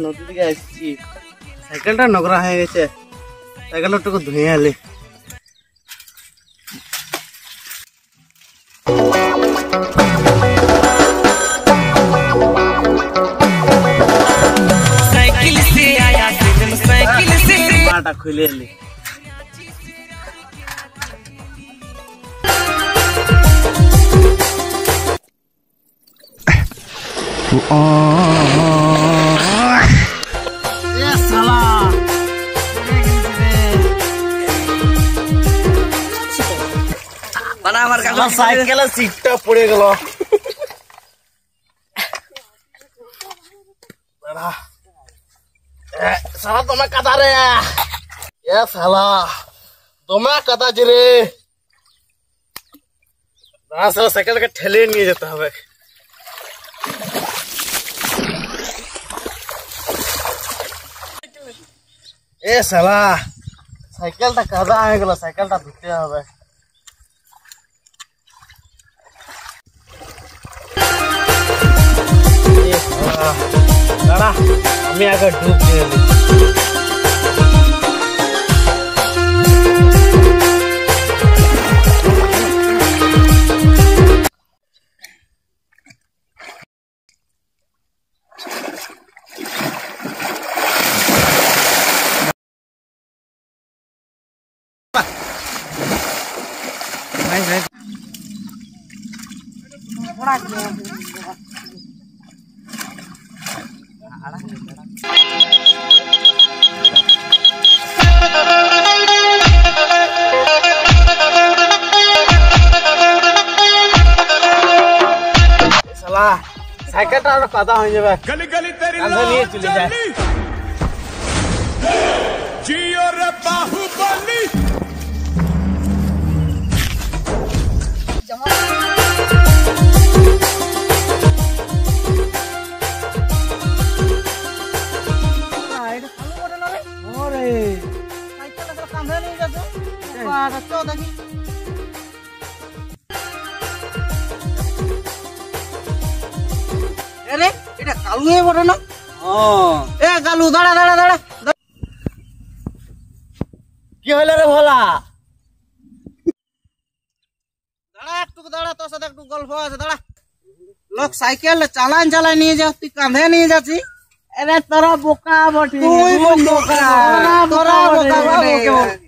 নদী দিকে আসছি সাইকেলটা নোংরা হয়ে গেছে সাইকেলটা একটু ধুয়ে আলি साइकिल से आया साइकिल से पाटा खुले आली साइकेल सीटा पड़े गल साला तुम्हें कदा रे ये साला तुम्हें कदा रे साला साइकिल के ठेले नहीं जाता है ए साला साइकिल टा कदा है गला साइकिल टा धुते হবে दादा हमें आगे डूब गए साइकिल कदा हो जाए गली गली तेरी लिए चले जाए जियो रे बाहुबली अरे এটা কালু হয়ে বড় না এ কালু দাঁড়া দাঁড়া দাঁড়া কি হইল রে ভোলা দাঁড়া একটু দাঁড়া তোর সাথে একটু গল্প আছে দাঁড়া লোক সাইকেল চালান নিয়ে যাও তুই কাঁধে নিয়ে যাচ্ছি আরে তোরা বোকা বটি তুই বোকা তোরা বোকা